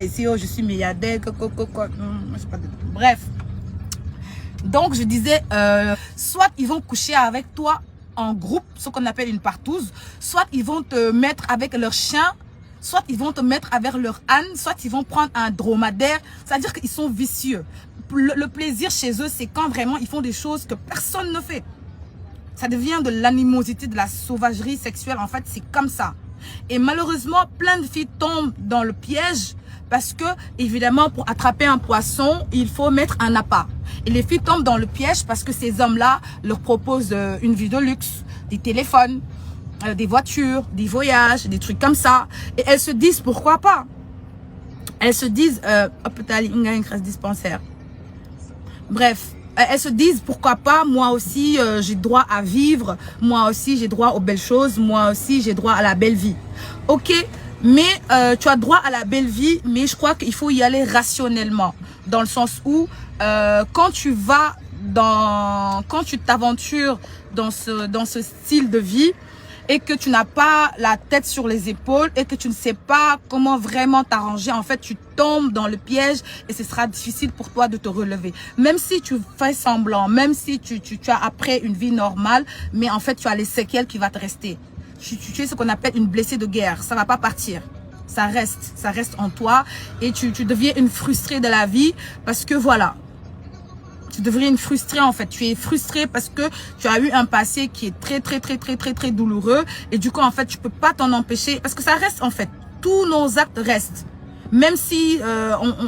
Ici, oh, je suis milliardaire, quoi. Bref. Donc, je disais, soit ils vont coucher avec toi en groupe, ce qu'on appelle une partouze, soit ils vont te mettre avec leur chien, soit ils vont te mettre avec leur âne, soit ils vont prendre un dromadaire. C'est-à-dire qu'ils sont vicieux. Le plaisir chez eux, c'est quand vraiment ils font des choses que personne ne fait. Ça devient de l'animosité, de la sauvagerie sexuelle. En fait, c'est comme ça. Et malheureusement, plein de filles tombent dans le piège parce que, évidemment, pour attraper un poisson, il faut mettre un appât. Et les filles tombent dans le piège parce que ces hommes-là leur proposent une vie de luxe, des téléphones, des voitures, des voyages, des trucs comme ça. Et elles se disent, pourquoi pas? Elles se disent, hôpital, une crise dispensaire. Bref. Elles se disent, pourquoi pas, moi aussi, j'ai droit à vivre, moi aussi, j'ai droit aux belles choses, moi aussi, j'ai droit à la belle vie. Ok, mais tu as droit à la belle vie, mais je crois qu'il faut y aller rationnellement, dans le sens où, quand tu t'aventures dans ce style de vie, et que tu n'as pas la tête sur les épaules et que tu ne sais pas comment vraiment t'arranger, en fait, tu tombes dans le piège et ce sera difficile pour toi de te relever. Même si tu fais semblant, même si tu as après une vie normale, mais en fait, tu as les séquelles qui vont te rester. Tu es ce qu'on appelle une blessée de guerre. Ça va pas partir. Ça reste en toi et tu deviens une frustrée de la vie parce que voilà. Tu deviens une frustrée en fait. Tu es frustrée parce que tu as eu un passé qui est très douloureux. Et du coup en fait tu peux pas t'en empêcher. Parce que ça reste en fait. Tous nos actes restent. Même si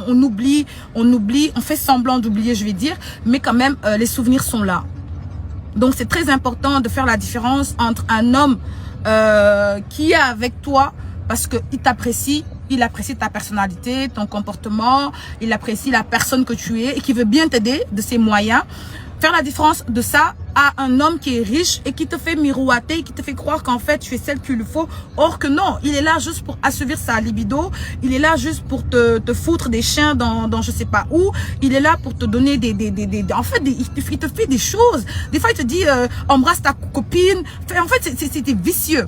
on oublie, on fait semblant d'oublier je vais dire. Mais quand même les souvenirs sont là. Donc c'est très important de faire la différence entre un homme qui est avec toi parce qu'il t'apprécie. Il apprécie ta personnalité, ton comportement, il apprécie la personne que tu es et qui veut bien t'aider de ses moyens. Faire la différence de ça à un homme qui est riche et qui te fait miroiter, qui te fait croire qu'en fait tu es celle qu'il lui faut. Or que non, il est là juste pour assouvir sa libido, il est là juste pour te foutre des chiens dans je sais pas où, il est là pour te donner en fait, il te fait des choses. Des fois il te dit embrasse ta copine. En fait c'était vicieux.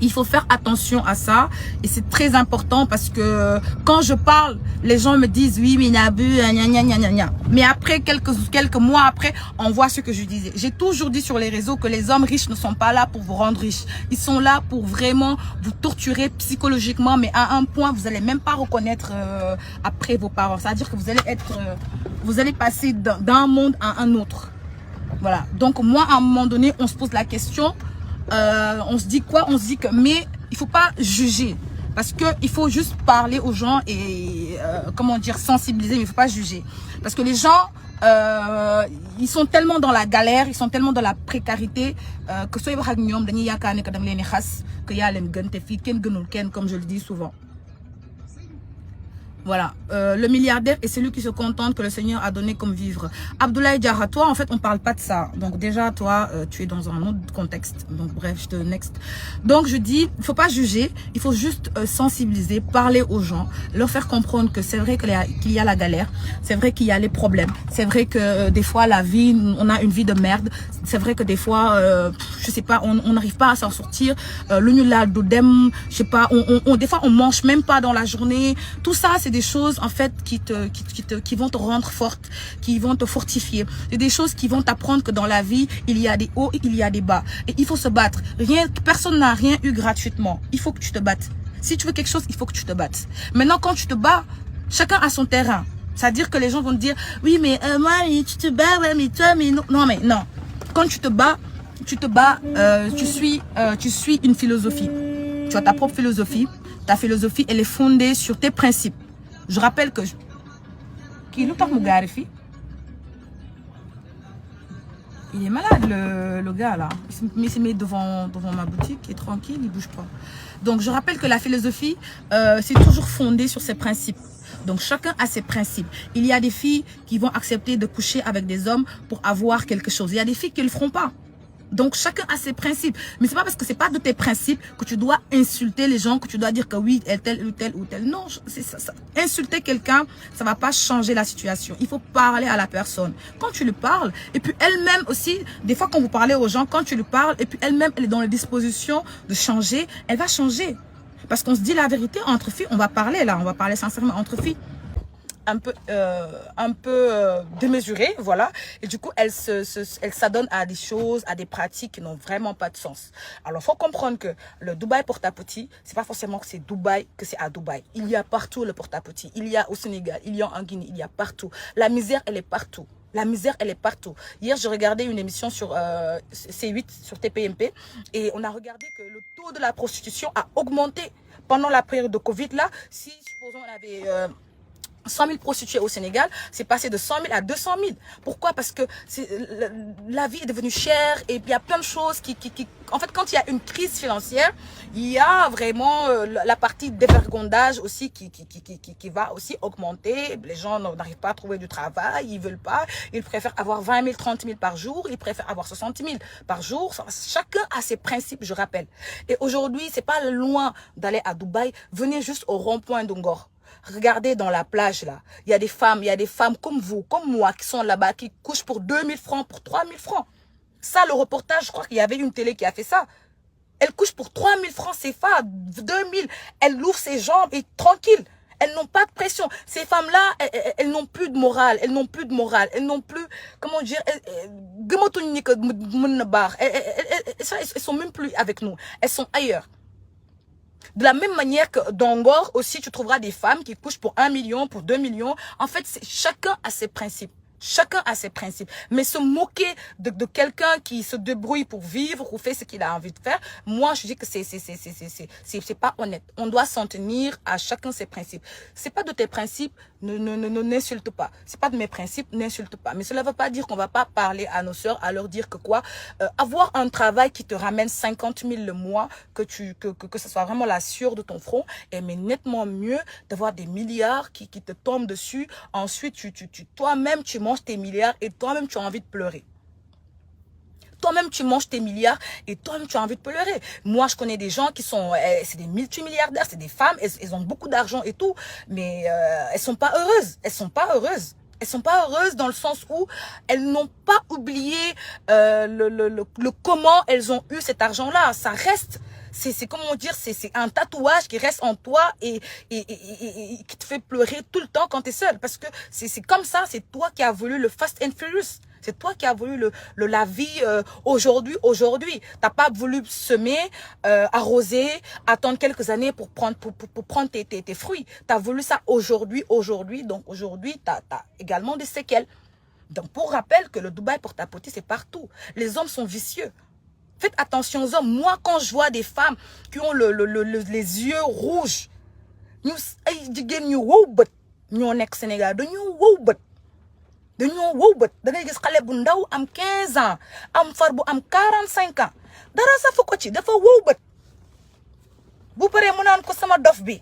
Il faut faire attention à ça et c'est très important parce que quand je parle, les gens me disent oui mais il a bu, gna. Mais après quelques mois après, on voit ce que je disais. J'ai toujours dit sur les réseaux que les hommes riches ne sont pas là pour vous rendre riches. Ils sont là pour vraiment vous torturer psychologiquement, mais à un point vous allez même pas reconnaître après vos parents. C'est-à-dire que vous allez passer d'un monde à un autre. Voilà. Donc moi à un moment donné, on se pose la question. On se dit quoi? On se dit que mais il faut pas juger parce que il faut juste parler aux gens et comment dire sensibiliser, mais il faut pas juger parce que les gens ils sont tellement dans la galère, ils sont tellement dans la précarité que soit wax ak ñoom dañuy yaakaar ne que da nga leen di xas que yaa leen gën te fii kenn gënul kenn comme je le dis souvent. Voilà, le milliardaire est celui qui se contente que le Seigneur a donné comme vivre. Abdoulaye Diarra, toi, en fait, on parle pas de ça. Donc déjà, toi, tu es dans un autre contexte. Donc bref, je te next. Donc je dis, il faut pas juger, il faut juste sensibiliser, parler aux gens, leur faire comprendre que c'est vrai qu'il y a la galère, c'est vrai qu'il y a les problèmes, c'est vrai que des fois la vie, on a une vie de merde, c'est vrai que des fois, je sais pas, on n'arrive pas à s'en sortir. Le nulal d'odem, je sais pas, des fois on mange même pas dans la journée. Tout ça, c'est des choses en fait qui vont te rendre forte, qui vont te fortifier. C'est des choses qui vont t'apprendre que dans la vie, il y a des hauts et il y a des bas. Et il faut se battre. Personne n'a rien eu gratuitement. Il faut que tu te battes. Si tu veux quelque chose, il faut que tu te battes. Maintenant, quand tu te bats, chacun a son terrain. C'est-à-dire que les gens vont te dire, oui, mais moi, tu te bats, ouais, mais toi, mais non. Non, mais non. Quand tu te bats, tu suis une philosophie. Tu as ta propre philosophie. Ta philosophie, elle est fondée sur tes principes. Je rappelle que... Il est malade, le gars, là. Il se met devant ma boutique, il est tranquille, il ne bouge pas. Donc, je rappelle que la philosophie, c'est toujours fondé sur ses principes. Donc, chacun a ses principes. Il y a des filles qui vont accepter de coucher avec des hommes pour avoir quelque chose. Il y a des filles qui ne le feront pas. Donc, chacun a ses principes. Mais c'est pas parce que c'est pas de tes principes que tu dois insulter les gens, que tu dois dire que oui, tel ou tel ou tel. Non, c'est ça. Insulter quelqu'un, ça va pas changer la situation. Il faut parler à la personne. Quand tu lui parles, et puis elle-même aussi, des fois quand vous parlez aux gens, quand tu lui parles, et puis elle-même, elle est dans la disposition de changer, elle va changer. Parce qu'on se dit la vérité entre filles, on va parler là, on va parler sincèrement entre filles. Un peu démesurée, voilà. Et du coup, elle s'adonne à des choses, à des pratiques qui n'ont vraiment pas de sens. Alors, il faut comprendre que le Dubaï porte-à-petit, c'est pas forcément que c'est Dubaï, que c'est à Dubaï. Il y a partout le porte-à-petit. Il y a au Sénégal, il y a en Guinée, il y a partout. La misère, elle est partout. La misère, elle est partout. Hier, je regardais une émission sur C8, sur TPMP, et on a regardé que le taux de la prostitution a augmenté pendant la période de Covid. Là, si, supposons, on avait 100 000 prostituées au Sénégal, c'est passé de 100 000 à 200 000. Pourquoi? Parce que la vie est devenue chère et il y a plein de choses qui... En fait, quand il y a une crise financière, il y a vraiment la partie dévergondage aussi qui va aussi augmenter. Les gens n'arrivent pas à trouver du travail, ils veulent pas. Ils préfèrent avoir 20 000, 30 000 par jour. Ils préfèrent avoir 60 000 par jour. Chacun a ses principes, je rappelle. Et aujourd'hui, c'est pas loin d'aller à Dubaï. Venez juste au rond-point d'Ungor. Regardez dans la plage là, il y a des femmes comme vous, comme moi, qui sont là-bas, qui couchent pour 2000 francs, pour 3000 francs. Ça, le reportage, je crois qu'il y avait une télé qui a fait ça. Elle couche pour 3000 francs CFA, 2000. Elle ouvre ses jambes et tranquille. Elles n'ont pas de pression. Ces femmes-là, elles n'ont plus de morale. Elles n'ont plus de morale. Elles n'ont plus, comment dire, elles sont même plus avec nous. Elles sont ailleurs. De la même manière que dans Ngor aussi, tu trouveras des femmes qui couchent pour 1 million, pour 2 millions. En fait, chacun a ses principes. Chacun a ses principes. Mais se moquer de quelqu'un qui se débrouille pour vivre ou fait ce qu'il a envie de faire, moi, je dis que c'est pas honnête. On doit s'en tenir à chacun ses principes. C'est pas de tes principes, n'insulte pas. C'est pas de mes principes, n'insulte pas. Mais cela ne veut pas dire qu'on va pas parler à nos sœurs, à leur dire que quoi, avoir un travail qui te ramène 50 000 le mois, que ce soit vraiment la sueur de ton front, et mais nettement mieux d'avoir des milliards qui te tombent dessus. Ensuite, toi-même, tu manges tes milliards et toi-même, tu as envie de pleurer. Toi-même, tu manges tes milliards et toi-même, tu as envie de pleurer. Moi, je connais des gens qui sont, c'est des multimilliardaires, c'est des femmes, elles ont beaucoup d'argent et tout, mais elles sont pas heureuses. Elles sont pas heureuses. Elles sont pas heureuses dans le sens où elles n'ont pas oublié le comment elles ont eu cet argent-là. Ça reste, c'est comment dire, c'est un tatouage qui reste en toi et qui te fait pleurer tout le temps quand tu es seule. Parce que c'est comme ça, c'est toi qui as voulu le Fast and Furious. C'est toi qui as voulu la vie aujourd'hui. T'as pas voulu semer, arroser, attendre quelques années pour prendre tes fruits. T'as voulu ça aujourd'hui. Donc aujourd'hui, t'as également des séquelles. Donc pour rappel que le Dubaï porte-à-porte, c'est partout. Les hommes sont vicieux. Faites attention aux hommes. Moi, quand je vois des femmes qui ont les yeux rouges, nous Sénégal, dañoo wow bët da ngay gis xale bu ndaw am 15 ans am far bu am 45 ans dara safu ko ci dafa wow bët bu paree mu naan ko sama dof bi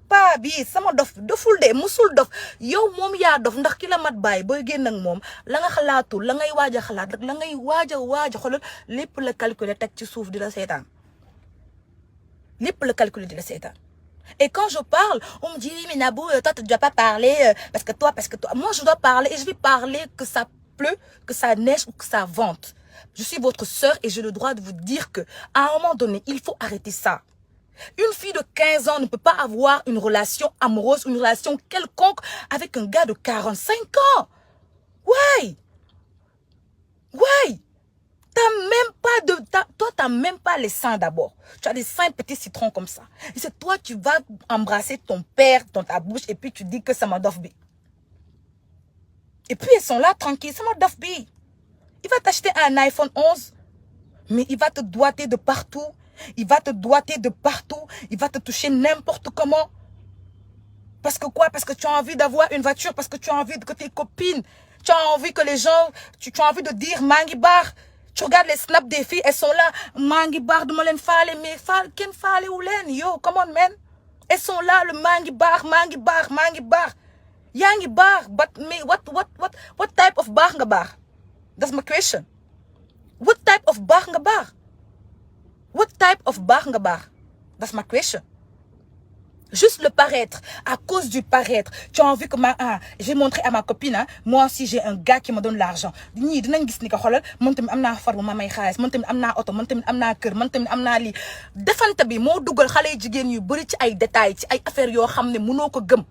paa bi sama dof doful de musul dof yow moom yaa dof ndax ki la mat bàyyi booy génn ak moom la nga xalaatul la ngay waaj a xalaat rek la ngay waaj a xoolal lépp la calculer teg ci suuf di la seetaan lépp la calculer di la seetaan. Et quand je parle, on me dit, oui, mais Nabou, toi, tu ne dois pas parler, parce que toi. Moi, je dois parler, et je vais parler que ça pleut, que ça neige ou que ça vente. Je suis votre sœur et j'ai le droit de vous dire que, à un moment donné, il faut arrêter ça. Une fille de 15 ans ne peut pas avoir une relation amoureuse, une relation quelconque avec un gars de 45 ans. Ouais. Ouais. Toi, t'as même pas les seins d'abord. Tu as des seins petits citrons comme ça. Et c'est toi, tu vas embrasser ton père dans ta bouche et puis tu dis que ça m'a d'offbi. Et puis elles sont là tranquilles, ça m'a d'offbi. Il va t'acheter un iPhone 11, mais il va te doigter de partout. Il va te doigter de partout. Il va te toucher n'importe comment. Parce que quoi? Parce que tu as envie d'avoir une voiture, parce que tu as envie que tes copines, tu as envie que les gens, tu as envie de dire Mangi Bar. Tu regardes les snaps des filles, elles sont là, Mangi Bar, de Molen Fale, mais Ken Fale ou Len, yo, come on, man. Elles sont là, le Mangi Bar. Yangi Bar, but me, what type of bar nga bar? That's my question. What type of bar nga bar? What type of bar nga bar? That's my question. Juste le paraître, à cause du paraître. Tu as envie que je vais montrer à ma copine, hein, moi aussi j'ai un gars qui me donne l'argent. Ni dinañ gis ni ko xolal man tamit amna farbu ma may xaliss man tamit amna auto man tamit amna kër man tamit amna li defante bi mo duggal xalé jigen yu bari ci ay détails ci ay affaires yo xamné mëno ko gëm.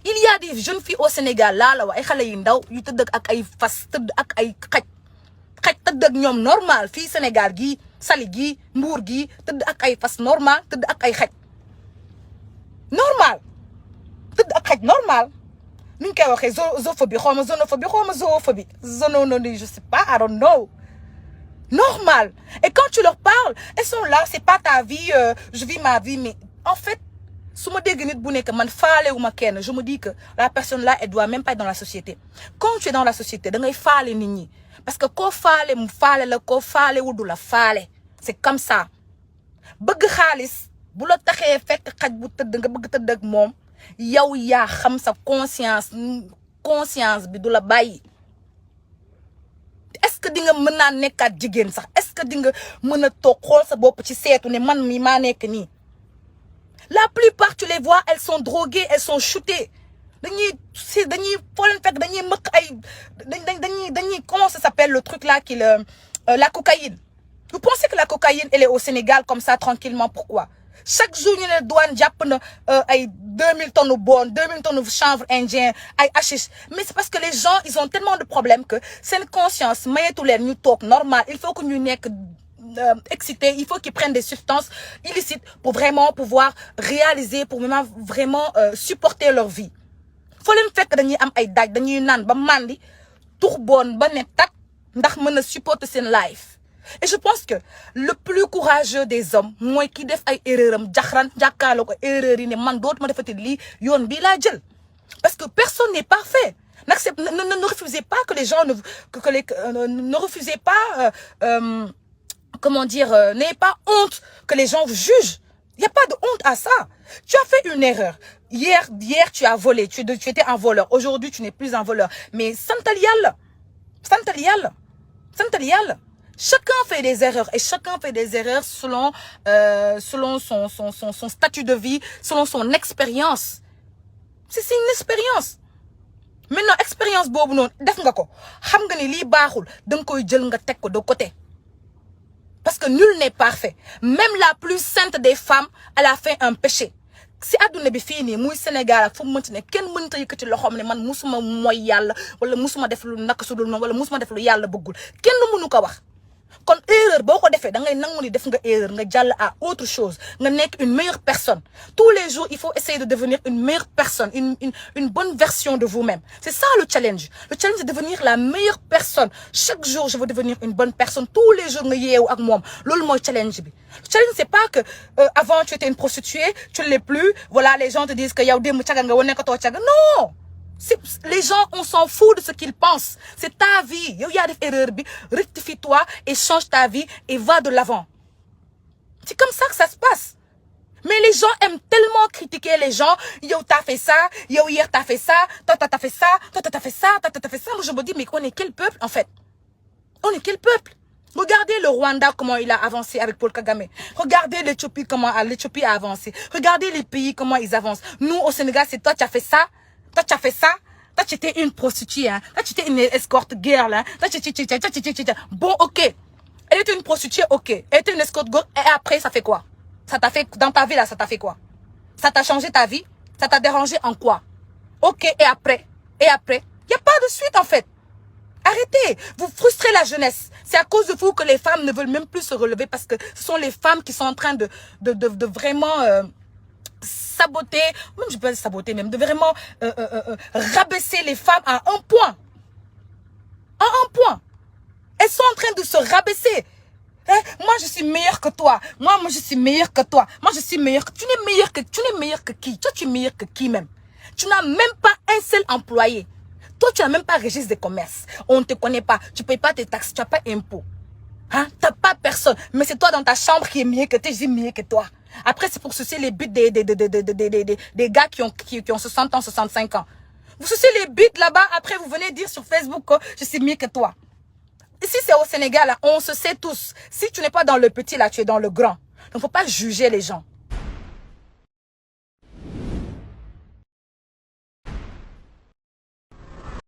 Il y a des jeunes filles au Sénégal là la wa ay xalé yu ndaw yu teud ak ay fas teud ak ay xaj teud ak ñom normal fi Sénégal gi Sali gi Mbour gi teud ak ay fas normal teud ak ay xaj normal teud ak xaj normal nuñ koy waxee zoophobie xawma zonophobie xawma zoophobie zonophobie je sais pas I don't know normal. Et quand tu leur parles elles sont là c'est pas ta vie je vis ma vie mais en fait su ma dégg nit bu nekk man faale wu ma kenn je me dis que la personne là elle doit même pas être dans la société. Quand tu es dans la société da ngay faale nit ñi parce que koo faale mu faale la koo faale wu du la faale c'est comme ça. Bëgg xaalis bu la taxé fekk xaj bu teud nga bëgg teud ak mom yow ya xam sa conscience bi du la bayyi. Est-ce que di nga mëna nekkat jigen sax est-ce que di nga mëna tok xol sa bop ci sétu né man mi ma nek ni. La plupart tu les vois elles sont droguées elles sont shootées dañuy fo len fekk dañuy mëk ay dañuy comment ça s'appelle le truc là qui la cocaïne. Vous pensez que la cocaïne elle est au Sénégal comme ça tranquillement pourquoi? Chaque jour ñu ne douane jàpp na ay 2000 tonnes de bonne 2000 tonnes de chanvre indien ay hashish mais c'est parce que les gens ils ont tellement de problèmes que seen conscience mayetu leen ñu toog normal il faut que ñu nekk excités il faut qu'ils prennent des substances illicites pour vraiment pouvoir réaliser pour vraiment supporter leur vie. Faut leen fekk dañuy am ay daaj dañuy naan ba mandi tux bon ba ne tak ndax mën a supporter seen life. Et je pense que le plus courageux des hommes, moi qui def ay erreuram jaxran jakalo ko erreur yi ne man dootuma defati li yoon bi la jël parce que personne n'est parfait. Ne refusez pas que les gens ne refusez pas comment dire n'ayez pas honte que les gens vous jugent. Il y a pas de honte à ça. Tu as fait une erreur. Hier tu as volé, tu étais un voleur. Aujourd'hui tu n'es plus un voleur. Mais santal yalla. Chacun fait des erreurs et chacun fait des erreurs selon son statut de vie, selon son expérience. C'est une expérience. Maintenant expérience bobu non def nga ko xam nga ni li baxul dang koy jël nga tek ko de côté. Parce que nul n'est parfait. Même la plus sainte des femmes, elle a fait un péché. Si aduna bi fini muy Sénégal ak fu mu mënti ne kenn mënta yëkëti loxom ne man musuma moy yalla wala musuma def lu nak sudul non wala musuma def lu yalla bëggul kenn mënu ko wax. Kon erreur boko défé da ngay nangu ni def nga erreur nga jall à autre chose nga nek une meilleure personne. Tous les jours il faut essayer de devenir une meilleure personne, une bonne version de vous-même. C'est ça le challenge. Le challenge c'est de devenir la meilleure personne. Chaque jour je veux devenir une bonne personne. Tous les jours nga yeewu ak mom. Lolu moy challenge bi. Le challenge c'est pas que avant tu étais une prostituée, tu ne l'es plus. Voilà, les gens te disent que yaw dem tiaga nga woné ko to tiaga. Non. Les gens, on s'en fout de ce qu'ils pensent. C'est ta vie. Yo ya def erreur bi, rectifie-toi et change ta vie et va de l'avant. C'est comme ça que ça se passe. Mais les gens aiment tellement critiquer les gens. Yo t'as fait ça, yo hier t'as fait ça, toi t'as fait ça, toi t'as fait ça, toi t'as fait ça. Moi je me dis mais on est quel peuple en fait? On est quel peuple? Regardez le Rwanda comment il a avancé avec Paul Kagame. Regardez l'Éthiopie comment l'Éthiopie a avancé. Regardez les pays comment ils avancent. Nous au Sénégal c'est toi qui as fait ça. Toi, tu as fait ça. Toi, tu étais une prostituée. Hein. Toi, tu étais une escorte girl. Hein. Toi, bon, ok. Elle était une prostituée, ok. Elle était une escorte girl. Et après, ça fait quoi? Ça t'a fait, dans ta vie, là, ça t'a fait quoi? Ça t'a changé ta vie? Ça t'a dérangé en quoi? Ok, et après? Et après? Il n'y a pas de suite, en fait. Arrêtez. Vous frustrez la jeunesse. C'est à cause de vous que les femmes ne veulent même plus se relever parce que ce sont les femmes qui sont en train de vraiment... saboter, même je peux pas saboter même, de vraiment rabaisser les femmes à un point. À un point. Elles sont en train de se rabaisser. Hein? Moi je suis meilleure que toi. Moi je suis meilleure que toi. Moi je suis meilleure que... Tu n'es meilleure que qui? Toi tu es meilleure que qui même? Tu n'as même pas un seul employé. Toi tu n'as même pas registre de commerce. On ne te connaît pas. Tu payes pas tes taxes. Tu n'as pas impôt. Hein? T'as pas personne. Mais c'est toi dans ta chambre qui est mieux que toi. Je suis mieux que toi. Après, c'est pour sucer les buts des gars qui ont 60 ans, 65 ans. Vous sucez les buts là-bas, après vous venez dire sur Facebook que je suis mieux que toi. Ici, c'est au Sénégal, là, on se sait tous. Si tu n'es pas dans le petit, là, tu es dans le grand. Donc, faut pas juger les gens.